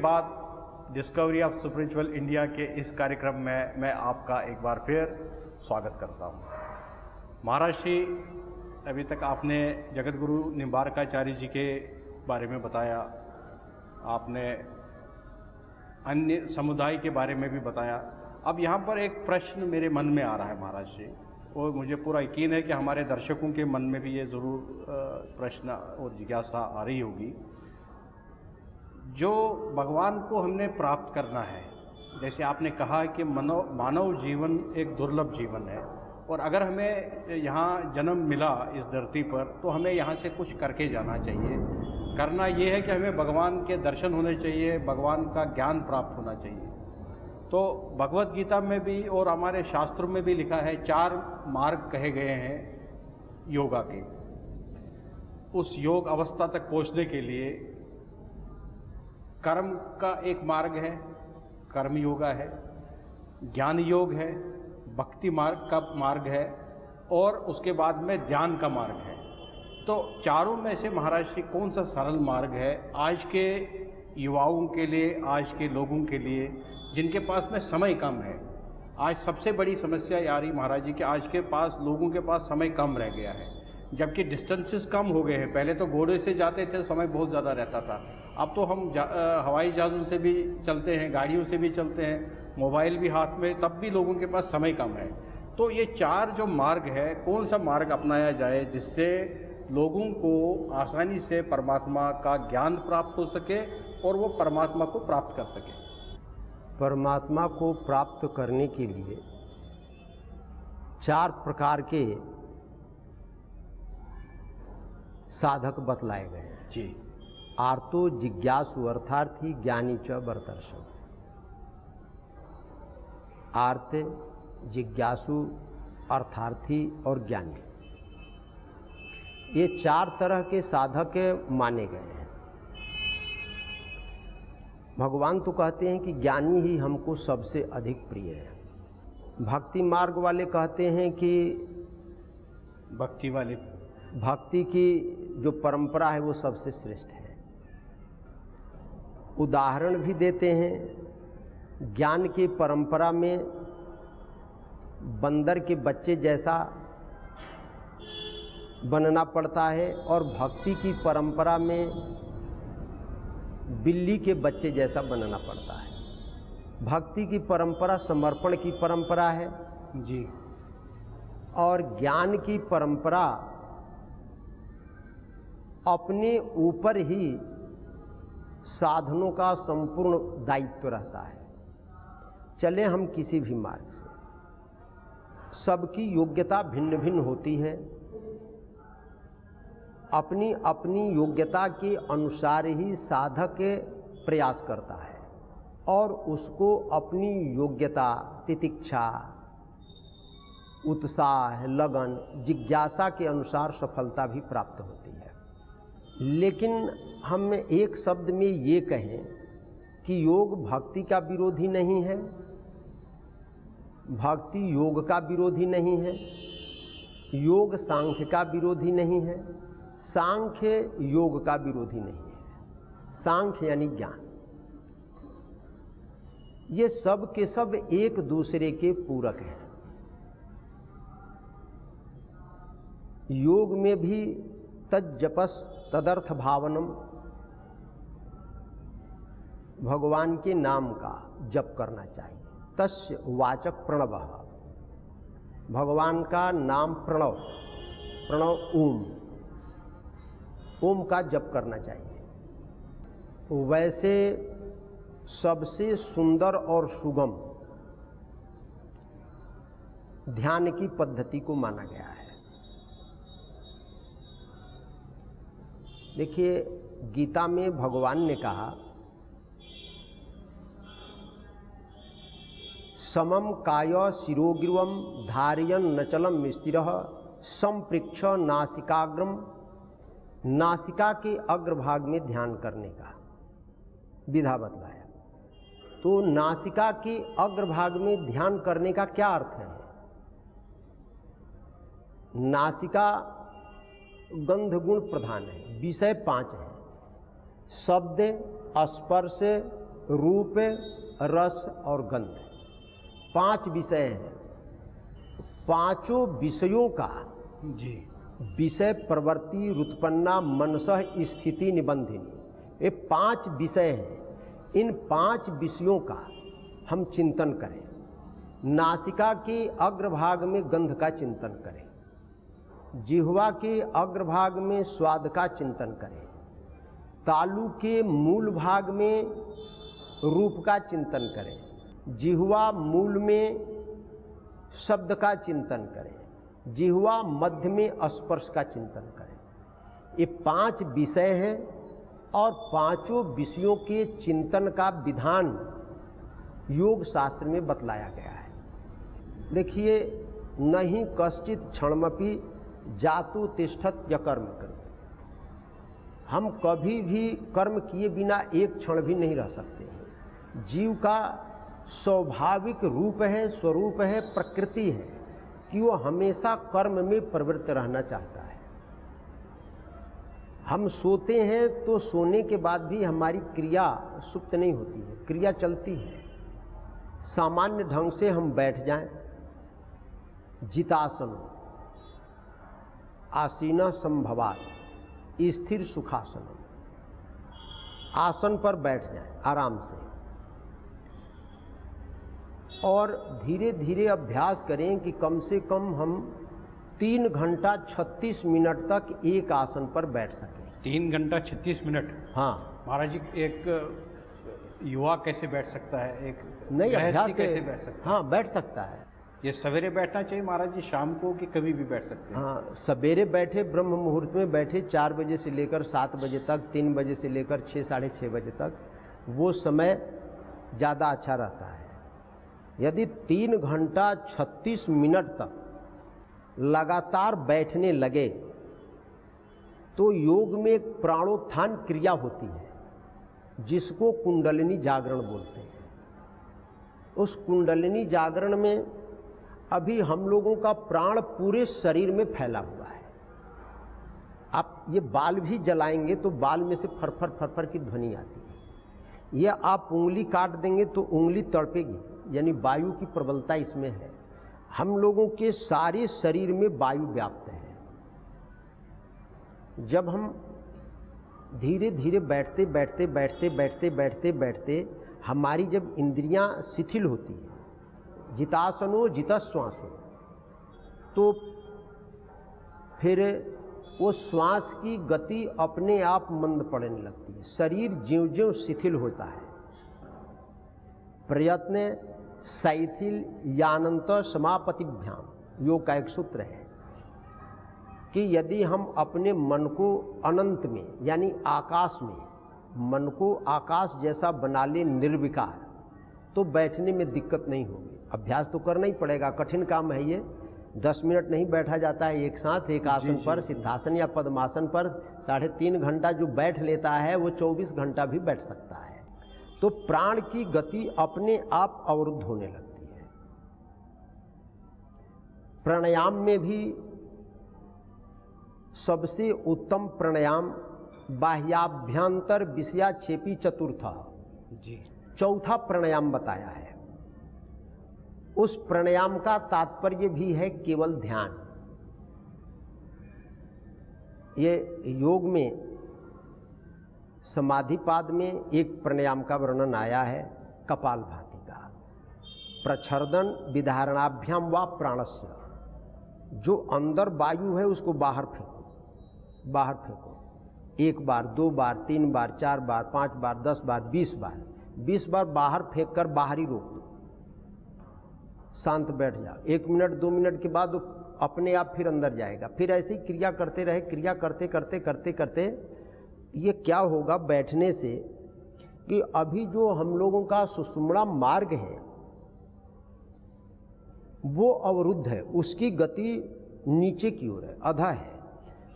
बाद discovery of spiritual India के इस कार्यक्रम में मैं आपका एक बार फिर स्वागत करता हूँ। महाराज जी, अभी तक आपने जगत गुरु निम्बारकाचार्य जी के बारे में बताया, आपने अन्य समुदाय के बारे में भी बताया। अब यहाँ पर एक प्रश्न मेरे मन में आ रहा है महाराज जी, और मुझे पूरा यकीन है कि हमारे दर्शकों के मन में भी ये ज़रूर प्रश्न और जिज्ञासा आ रही होगी। जो भगवान को हमने प्राप्त करना है, जैसे आपने कहा कि मानव जीवन एक दुर्लभ जीवन है, और अगर हमें यहाँ जन्म मिला इस धरती पर तो हमें यहाँ से कुछ करके जाना चाहिए। करना ये है कि हमें भगवान के दर्शन होने चाहिए, भगवान का ज्ञान प्राप्त होना चाहिए। तो भगवत गीता में भी और हमारे शास्त्रों में भी लिखा है, 4 मार्ग कहे गए हैं योगा के। उस योग अवस्था तक पहुँचने के लिए कर्म का एक मार्ग है, कर्म योगा है, ज्ञान योग है, भक्ति मार्ग का मार्ग है, और उसके बाद में ध्यान का मार्ग है। तो चारों में से महाराज जी कौन सा सरल मार्ग है आज के युवाओं के लिए, आज के लोगों के लिए जिनके पास में समय कम है? आज सबसे बड़ी समस्या ये आ रही महाराज जी कि आज के पास लोगों के पास समय कम रह गया है, जबकि डिस्टेंसेस कम हो गए हैं। पहले तो घोड़े से जाते थे, समय बहुत ज़्यादा रहता था। अब तो हम हवाई जहाज़ों से भी चलते हैं, गाड़ियों से भी चलते हैं, मोबाइल भी हाथ में, तब भी लोगों के पास समय कम है। तो ये 4 जो मार्ग है, कौन सा मार्ग अपनाया जाए जिससे लोगों को आसानी से परमात्मा का ज्ञान प्राप्त हो सके और वो परमात्मा को प्राप्त कर सके? परमात्मा को प्राप्त करने के लिए 4 प्रकार के साधक बतलाए गए हैं जी। आर्तो, जिज्ञासु अर्थार्थी, ज्ञानी च वरदर्शन। आर्त, जिज्ञासु, अर्थार्थी और ज्ञानी, ये 4 तरह के साधक माने गए हैं। भगवान तो कहते हैं कि ज्ञानी ही हमको सबसे अधिक प्रिय है। भक्ति मार्ग वाले कहते हैं कि भक्ति की जो परंपरा है वो सबसे श्रेष्ठ है। उदाहरण भी देते हैं, ज्ञान की परंपरा में बंदर के बच्चे जैसा बनना पड़ता है, और भक्ति की परंपरा में बिल्ली के बच्चे जैसा बनना पड़ता है। भक्ति की परंपरा समर्पण की परंपरा है जी, और ज्ञान की परंपरा अपने ऊपर ही साधनों का संपूर्ण दायित्व रहता है। चले हम किसी भी मार्ग से, सबकी योग्यता भिन्न भिन्न होती है। अपनी अपनी योग्यता के अनुसार ही साधक प्रयास करता है, और उसको अपनी योग्यता, तितिक्षा, उत्साह, लगन, जिज्ञासा के अनुसार सफलता भी प्राप्त होती है। लेकिन हम एक शब्द में ये कहें कि योग भक्ति का विरोधी नहीं है, भक्ति योग का विरोधी नहीं है, योग सांख्य का विरोधी नहीं है, सांख्य योग का विरोधी नहीं है। सांख्य यानी ज्ञान, ये सब के सब एक दूसरे के पूरक हैं। योग में भी तज्जपस तदर्थ भावनम, भगवान के नाम का जप करना चाहिए। तस्य वाचक प्रणवः, भगवान का नाम प्रणव, प्रणव ओम, ओम का जप करना चाहिए। वैसे सबसे सुंदर और सुगम ध्यान की पद्धति को माना गया है। देखिए, गीता में भगवान ने कहा, समम काय शिरोग्रीवम धारयन नचलम स्थिरः संपृक्ष नासिकाग्रम, नासिका के अग्रभाग में ध्यान करने का विधा बतलाया। तो नासिका के अग्रभाग में ध्यान करने का क्या अर्थ है? नासिका गंध गुण प्रधान है, विषय 5 है, शब्द, स्पर्श, रूप, रस और गंध, 5 विषय हैं। पांचों विषयों का जी विषय प्रवृत्ति रुत्पन्ना मनसः स्थिति निबंधिनी, ये 5 विषय हैं। इन 5 विषयों का हम चिंतन करें। नासिका के अग्रभाग में गंध का चिंतन करें, जिह्वा के अग्रभाग में स्वाद का चिंतन करें, तालु के मूल भाग में रूप का चिंतन करें, जिह्वा मूल में शब्द का चिंतन करें, जिह्वा मध्य में स्पर्श का चिंतन करें। ये 5 विषय हैं और पांचों विषयों के चिंतन का विधान योग शास्त्र में बतलाया गया है। देखिए, नहीं कश्चित क्षणमपि जातु तिष्ठत यकर्म कर्म, हम कभी भी कर्म किए बिना एक क्षण भी नहीं रह सकते हैं। जीव का स्वाभाविक रूप है, स्वरूप है, प्रकृति है कि वो हमेशा कर्म में प्रवृत्त रहना चाहता है। हम सोते हैं तो सोने के बाद भी हमारी क्रिया सुप्त नहीं होती है, क्रिया चलती है। सामान्य ढंग से हम बैठ जाएं, जितासन, आसीना संभवात, स्थिर सुखासन, आसन पर बैठ जाएं आराम से और धीरे धीरे अभ्यास करें कि कम से कम हम 3 घंटा 36 मिनट तक एक आसन पर बैठ सकें। 3 घंटा 36 मिनट? हाँ महाराज जी, एक युवा कैसे बैठ सकता है, एक नहीं अभ्यास से कैसे बैठ सकता है? हाँ बैठ सकता है। ये सवेरे बैठना चाहिए महाराज जी, शाम को, कि कभी भी बैठ सकते हैं? हाँ, सवेरे बैठे, ब्रह्म मुहूर्त में बैठे, 4 बजे से लेकर 7 बजे तक, 3 बजे से लेकर 6 साढ़े 6 बजे तक, वो समय ज़्यादा अच्छा रहता है। यदि 3 घंटा 36 मिनट तक लगातार बैठने लगे तो योग में एक प्राणोत्थान क्रिया होती है जिसको कुंडलिनी जागरण बोलते हैं। उस कुंडलिनी जागरण में अभी हम लोगों का प्राण पूरे शरीर में फैला हुआ है। आप ये बाल भी जलाएंगे तो बाल में से फरफर फरफर की ध्वनि आती है। ये आप उंगली काट देंगे तो उंगली तड़पेगी, यानी वायु की प्रबलता इसमें है। हम लोगों के सारे शरीर में वायु व्याप्त है। जब हम धीरे धीरे बैठते बैठते बैठते बैठते बैठते बैठते हमारी जब इंद्रियां शिथिल होती हैं, जितासनो जितश्वासो, तो फिर वो श्वास की गति अपने आप मंद पड़ने लगती है। शरीर ज्यों ज्यों शिथिल होता है। प्रयत्न शैथिल यानंत समापतिभ्याम, योग का एक सूत्र है कि यदि हम अपने मन को अनंत में यानी आकाश में, मन को आकाश जैसा बना ले निर्विकार, तो बैठने में दिक्कत नहीं होगी। अभ्यास तो करना ही पड़ेगा, कठिन काम है ये। 10 मिनट नहीं बैठा जाता है एक साथ एक आसन पर, सिद्धासन या पद्मासन पर 3.5 घंटा जो बैठ लेता है वो 24 घंटा भी बैठ सकता है। तो प्राण की गति अपने आप अवरुद्ध होने लगती है। प्राणायाम में भी सबसे उत्तम प्राणायाम बाह्याभ्यंतर विषयाक्षेपी चतुर्थ जी, चौथा प्राणायाम बताया है। उस प्राणायाम का तात्पर्य भी है केवल ध्यान। ये योग में समाधिपाद में एक प्राणायाम का वर्णन आया है, कपालभाति का। प्रच्छर्दन विधारणाभ्याम व प्राणस्य, जो अंदर वायु है उसको बाहर फेंको, बाहर फेंको। 1 बार, 2 बार, 3 बार, 4 बार, 5 बार, 10 बार, 20 बार, 20 बार बाहर फेंक कर बाहर ही रोक दो। शांत बैठ जाओ। 1 मिनट 2 मिनट के बाद अपने आप फिर अंदर जाएगा। फिर ऐसी क्रिया करते रहे, क्रिया करते करते करते करते ये क्या होगा बैठने से कि अभी जो हम लोगों का सुषुम्ना मार्ग है वो अवरुद्ध है, उसकी गति नीचे की ओर है, अधा है।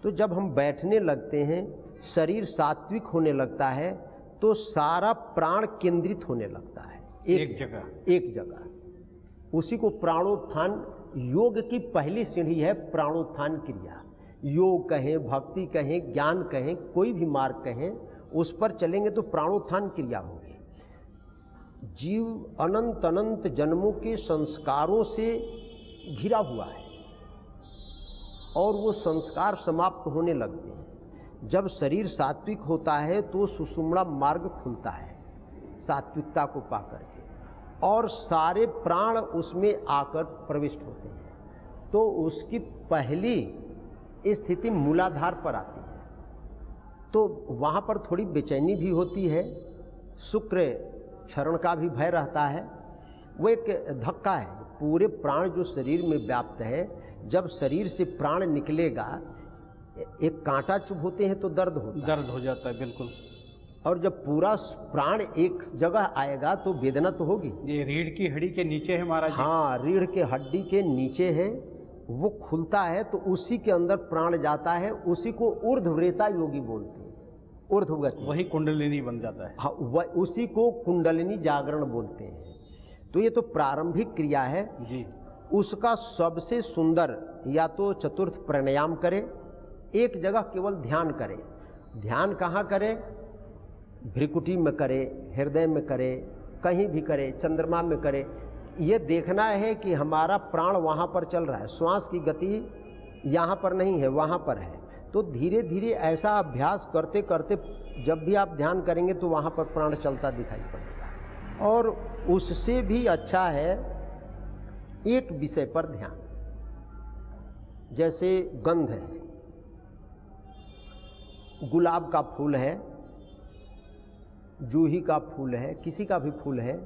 तो जब हम बैठने लगते हैं, शरीर सात्विक होने लगता है, तो सारा प्राण केंद्रित होने लगता है एक जगह। उसी को प्राणोत्थान, योग की पहली सीढ़ी है प्राणोत्थान क्रिया। योग कहें, भक्ति कहें, ज्ञान कहें, कोई भी मार्ग कहें, उस पर चलेंगे तो प्राणोत्थान क्रिया होगी। जीव अनंत अनंत जन्मों के संस्कारों से घिरा हुआ है और वो संस्कार समाप्त होने लगते हैं। जब शरीर सात्विक होता है तो सुषुम्ना मार्ग खुलता है सात्विकता को पाकर के, और सारे प्राण उसमें आकर प्रविष्ट होते हैं। तो उसकी पहली स्थिति मूलाधार पर आती है, तो वहाँ पर थोड़ी बेचैनी भी होती है, शुक्र क्षरण का भी भय रहता है। वो एक धक्का है, पूरे प्राण जो शरीर में व्याप्त है, जब शरीर से प्राण निकलेगा, एक कांटा चुभ होते हैं तो दर्द हो जाता है, बिल्कुल। और जब पूरा प्राण एक जगह आएगा तो वेदना तो होगी। ये रीढ़ की हड्डी के नीचे है महाराज जी? हाँ, रीढ़ के हड्डी के नीचे है, वो खुलता है तो उसी के अंदर प्राण जाता है, उसी को ऊर्ध्वरेता योगी बोलते हैं, ऊर्ध्वगति, वही कुंडलिनी बन जाता है। हाँ, उसी को कुंडलिनी जागरण बोलते हैं। तो ये तो प्रारंभिक क्रिया है जी। उसका सबसे सुंदर या तो चतुर्थ प्राणायाम करें, एक जगह केवल ध्यान करें। ध्यान कहाँ करें? भ्रिकुटी में करें, हृदय में करें, कहीं भी करें, चंद्रमा में करें। ये देखना है कि हमारा प्राण वहाँ पर चल रहा है, श्वास की गति यहाँ पर नहीं है, वहाँ पर है। तो धीरे धीरे ऐसा अभ्यास करते करते जब भी आप ध्यान करेंगे तो वहाँ पर प्राण चलता दिखाई पड़ेगा। और उससे भी अच्छा है एक विषय पर ध्यान, जैसे गंध है, गुलाब का फूल है, जूही का फूल है, किसी का भी फूल है,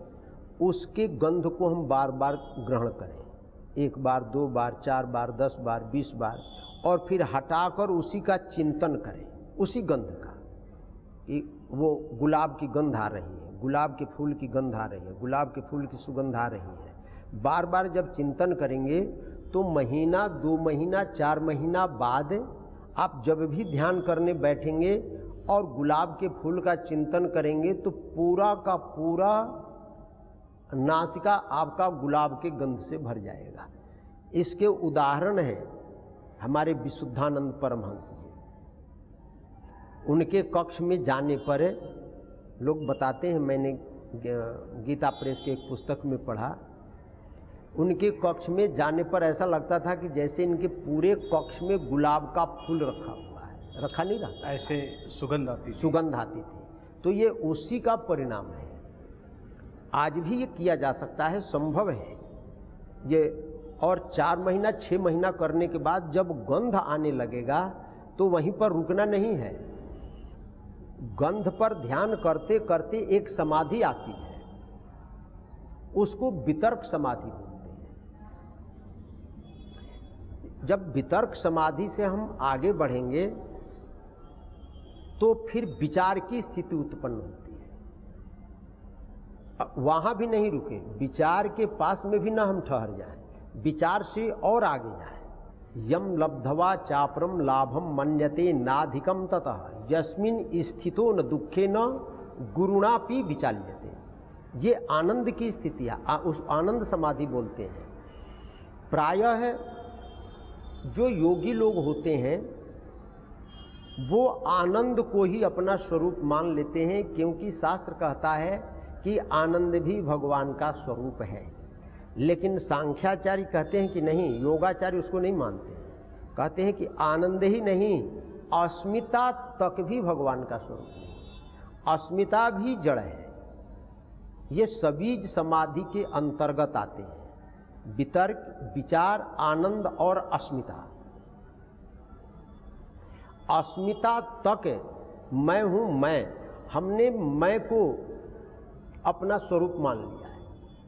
उसके गंध को हम बार बार ग्रहण करें, 1 बार 2 बार 4 बार 10 बार 20 बार, और फिर हटाकर उसी का चिंतन करें, उसी गंध का, कि वो गुलाब की गंध आ रही है, गुलाब के फूल की गंध आ रही है, गुलाब के फूल की सुगंध आ रही है। बार बार जब चिंतन करेंगे तो महीना 2 महीना 4 महीना बाद आप जब भी ध्यान करने बैठेंगे और गुलाब के फूल का चिंतन करेंगे तो पूरा का पूरा नासिका आपका गुलाब के गंध से भर जाएगा। इसके उदाहरण हैं हमारे विशुद्धानंद परमहंस जी। उनके कक्ष में जाने पर लोग बताते हैं, मैंने गीता प्रेस के एक पुस्तक में पढ़ा, उनके कक्ष में जाने पर ऐसा लगता था कि जैसे इनके पूरे कक्ष में गुलाब का फूल रखा हुआ है, रखा नहीं रहा, ऐसे सुगंध आती थी। तो ये उसी का परिणाम है। आज भी ये किया जा सकता है, संभव है ये। और 4 महीना 6 महीना करने के बाद जब गंध आने लगेगा तो वहीं पर रुकना नहीं है, गंध पर ध्यान करते करते एक समाधि आती है, उसको वितर्क समाधि बोलते हैं। जब वितर्क समाधि से हम आगे बढ़ेंगे तो फिर विचार की स्थिति उत्पन्न होती है। वहां भी नहीं रुके, विचार के पास में भी ना हम ठहर जाएं, विचार से और आगे जाएं। यम लब्धवा चापरम लाभम मन्यते नाधिकम ततः यस्मिन स्थितो न दुखे न गुरुणापि विचाल्यते। ये आनंद की स्थिति है, उस आनंद समाधि बोलते हैं। प्रायः जो योगी लोग होते हैं वो आनंद को ही अपना स्वरूप मान लेते हैं, क्योंकि शास्त्र कहता है कि आनंद भी भगवान का स्वरूप है। लेकिन सांख्याचार्य कहते हैं कि नहीं, योगाचार्य उसको नहीं मानते हैं, कहते हैं कि आनंद ही नहीं, अस्मिता तक भी भगवान का स्वरूप नहीं, अस्मिता भी जड़ है। ये सभी समाधि के अंतर्गत आते हैं, वितर्क, विचार, आनंद और अस्मिता। अस्मिता तक मैं हूँ, हमने मैं को अपना स्वरूप मान लिया है।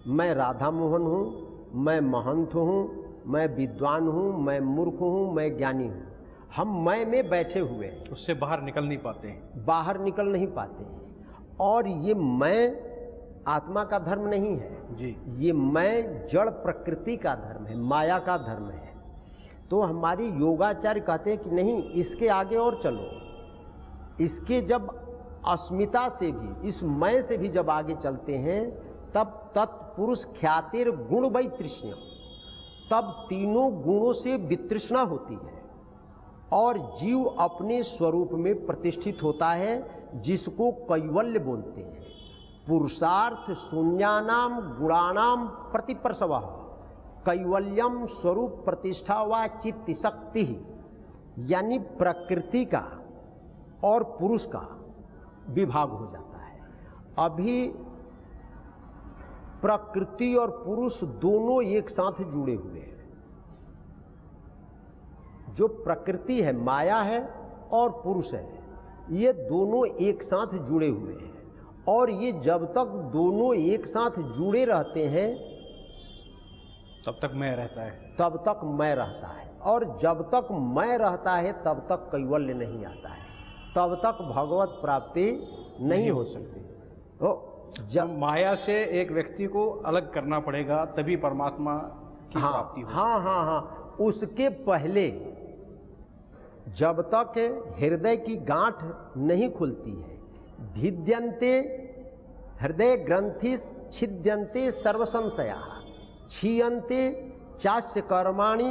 मैं राधा मोहन हूँ, मैं महंत हूँ, मैं विद्वान हूँ, मैं मूर्ख हूँ, मैं ज्ञानी हूँ। हम मैं में बैठे हुए हैं, उससे बाहर निकल नहीं पाते हैं, बाहर निकल नहीं पाते हैं। और ये मैं आत्मा का धर्म नहीं है जी, ये मैं जड़ प्रकृति का धर्म है, माया का धर्म है। तो हमारी योगाचार्य कहते हैं कि नहीं, इसके आगे और चलो, इसके जब अस्मिता से भी, इस मैं से भी जब आगे चलते हैं तब तत्पुरुष ख्यातिर गुण वै तृष्णा, तब तीनों गुणों से वितृष्णा होती है और जीव अपने स्वरूप में प्रतिष्ठित होता है, जिसको कैवल्य बोलते हैं। पुरुषार्थ शून्यानाम गुणानाम प्रतिप्रसव कैवल्यम स्वरूप प्रतिष्ठा व चित्त शक्ति, यानी प्रकृति का और पुरुष का विभाग हो जाता है। अभी प्रकृति और पुरुष दोनों एक साथ जुड़े हुए हैं। जो प्रकृति है, माया है, और पुरुष है, ये दोनों एक साथ जुड़े हुए हैं। और ये जब तक दोनों एक साथ जुड़े रहते हैं तब तक मैं रहता है, तब तक मैं रहता है। और जब तक मैं रहता है तब तक कैवल्य नहीं आता है, तब तक भगवत प्राप्ति नहीं हो सकती। तो जब माया से एक व्यक्ति को अलग करना पड़ेगा तभी परमात्मा की प्राप्ति हो सकती है। हाँ, उसके पहले जब तक हृदय की गांठ नहीं खुलती है, भिद्यन्ते हृदय ग्रंथि छिद्यन्ते सर्व संशया क्षीयन्ते चास्य कर्माणि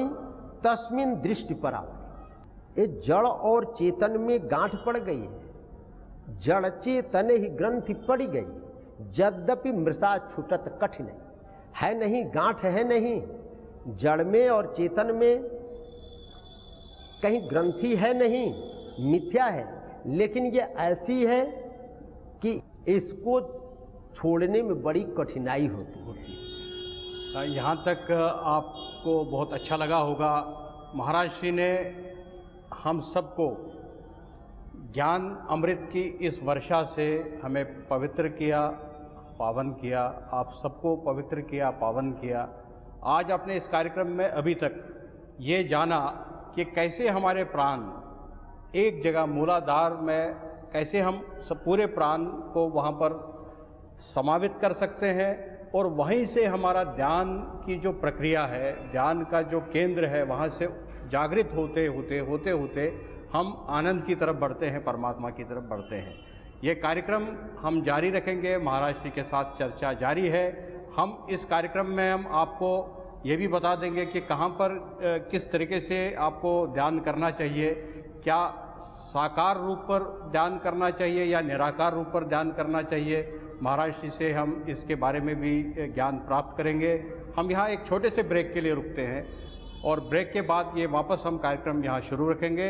तस्मिन् दृष्टि परावरी। ये जड़ और चेतन में गांठ पड़ गई है, जड़ चेतन ही ग्रंथि पड़ी गई, यद्यपि मृषा छूटत कठिन है नहीं, गांठ है नहीं। जड़ में और चेतन में कहीं ग्रंथि है नहीं, मिथ्या है, लेकिन ये ऐसी है कि इसको छोड़ने में बड़ी कठिनाई होती है। यहाँ तक आपको बहुत अच्छा लगा होगा। महाराज श्री ने हम सबको ज्ञान अमृत की इस वर्षा से हमें पवित्र किया, पावन किया, आप सबको पवित्र किया, पावन किया। आज आपने इस कार्यक्रम में अभी तक ये जाना कि कैसे हमारे प्राण एक जगह मूलाधार में, कैसे हम सब पूरे प्राण को वहाँ पर समावित कर सकते हैं, और वहीं से हमारा ध्यान की जो प्रक्रिया है, ध्यान का जो केंद्र है, वहाँ से जागृत होते होते हम आनंद की तरफ बढ़ते हैं, परमात्मा की तरफ बढ़ते हैं। ये कार्यक्रम हम जारी रखेंगे, महाराज श्री के साथ चर्चा जारी है। हम इस कार्यक्रम में हम आपको ये भी बता देंगे कि कहाँ पर किस तरीके से आपको ध्यान करना चाहिए, क्या साकार रूप पर ध्यान करना चाहिए या निराकार रूप पर ध्यान करना चाहिए। महाराज श्री से हम इसके बारे में भी ज्ञान प्राप्त करेंगे। हम यहाँ एक छोटे से ब्रेक के लिए रुकते हैं और ब्रेक के बाद ये वापस हम कार्यक्रम यहाँ शुरू रखेंगे।